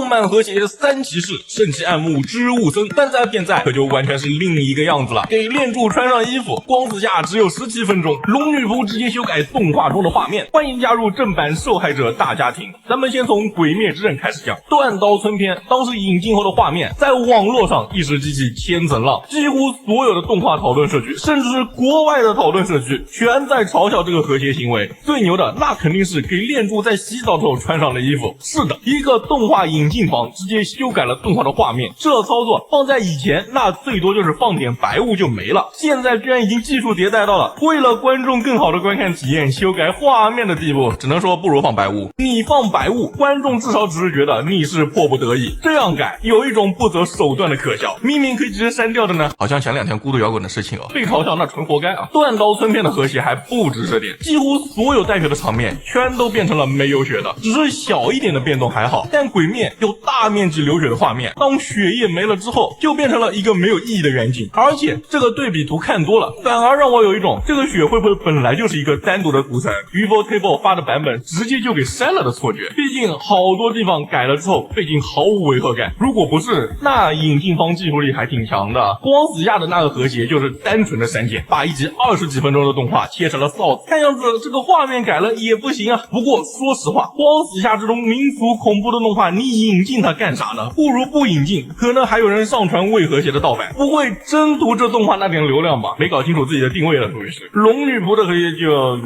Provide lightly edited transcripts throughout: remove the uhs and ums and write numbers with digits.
动漫和谐三骑士，圣骑暗木之雾森，但在现在可就完全是另一个样子了。给恋柱穿上衣服，光子下只有17分钟，龙女仆直接修改动画中的画面。欢迎加入正版受害者大家庭。咱们先从鬼灭之刃开始讲。断刀村篇当时引进后的画面，在网络上一时激起千层浪，几乎所有的动画讨论社区，甚至是国外的讨论社区，全在嘲笑这个和谐行为。最牛的那肯定是给恋柱在洗澡之后穿上的衣服。是的，一个动画引进方直接修改了动画的画面，这操作放在以前那最多就是放点白雾就没了，现在居然已经技术迭代到了为了观众更好的观看体验修改画面的地步，只能说不如放白雾。你放白雾，观众至少只是觉得你是迫不得已，这样改有一种不择手段的可笑，明明可以直接删掉的呢。好像前2天孤独摇滚的事情被嘲笑那纯活该啊。断刀村篇的和谐还不止这点，几乎所有带血的场面全都变成了没有血的，只是小一点的变动还好，但鬼灭有大面积流血的画面，当血液没了之后就变成了一个没有意义的远景，而且这个对比图看多了，反而让我有一种这个血会不会本来就是一个单独的图层，Ufotable 发的版本直接就给删了的错觉。毕竟好多地方改了之后背景毫无违和感，如果不是那引进方技术力还挺强的。光子下的那个和谐就是单纯的删减，把一集20几分钟的动画切成了臊子，看样子这个画面改了也不行啊。不过说实话，光子下这种民俗恐怖的动画你引进它干啥呢？不如不引进，可能还有人上传未和谐的盗版，不会真图这动画那点流量吧？没搞清楚自己的定位了，属于是。龙女仆的和谐就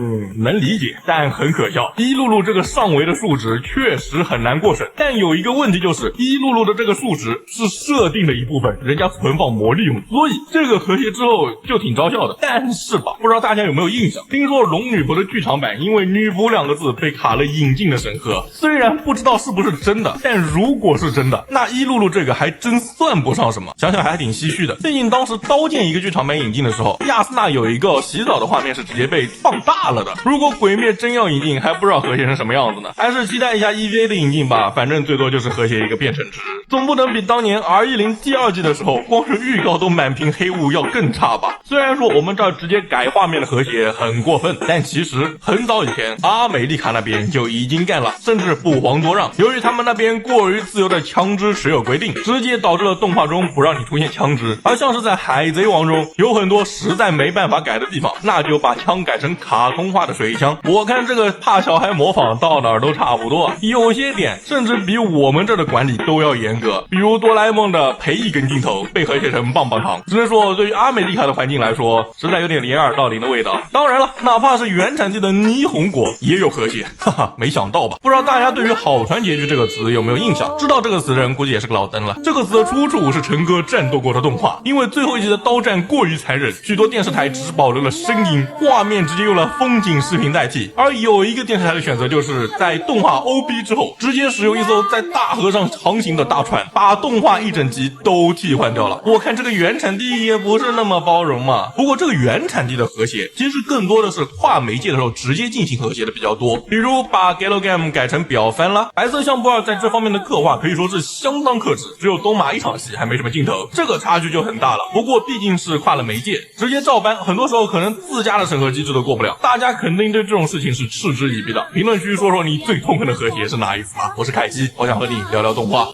能理解，但很可笑。一露露这个上维的数值确实很难过审，但有一个问题就是一露露的这个数值是设定的一部分，人家存放魔力用，所以这个和谐之后就挺招笑的。但是吧，不知道大家有没有印象，听说龙女仆的剧场版因为女仆2个字被卡了引进的审核，虽然不知道是不是真的，但如果是真的，那一露露这个还真算不上什么，想想还挺唏嘘的。毕竟当时刀剑一个剧场版引进的时候，亚丝娜有一个洗澡的画面是直接被放大了的，如果鬼灭真要引进，还不知道和谐成什么样子呢。还是期待一下 EVA 的引进吧，反正最多就是和谐一个变成值，总不能比当年 R10 第2季的时候光是预告都满屏黑雾要更差吧。虽然说我们这儿直接改画面的和谐很过分，但其实很早以前阿美丽卡那边就已经干了，甚至不遑多让。由于他们那边过于自由的枪支持有规定，直接导致了动画中不让你出现枪支，而像是在海贼王中有很多实在没办法改的地方，那就把枪改成卡通化的水枪。我看这个怕小孩模仿到哪儿都差不多，有些点甚至比我们这的管理都要严格，比如哆啦 A 梦的培一根镜头被和谐成棒棒糖，只能说对于阿美丽卡的环境来说实在有点掩耳盗铃的味道。当然了，哪怕是原产地的霓虹国也有和谐，哈哈，没想到吧？不知道大家对于好传结局这个词有没有印象？知道这个词的人估计也是个老登了。这个词的出处是陈哥战斗过的动画，因为最后一集的刀战过于残忍，许多电视台只保留了声音，画面直接用了风景视频代替，而有一个电视台的选择就是在动画 OB 之后直接使用一艘在大河上航行的大船，把动画一整集都替换掉了。我看这个原产地也不是那么包容嘛。不过这个原产地的和谐其实更多的是跨媒介的时候直接进行和谐的比较多，比如把 Galgame 改成表番啦。白色相扑2在这方面的刻画可以说是相当克制，只有东马一场戏还没什么镜头，这个差距就很大了。不过毕竟是跨了媒介，直接照搬很多时候可能自家的审核机制都过不了，大家肯定对这种事情是嗤之以鼻的。评论区说说你最痛恨的和谐是哪一次吧。我是凯西，我想和你聊聊动画。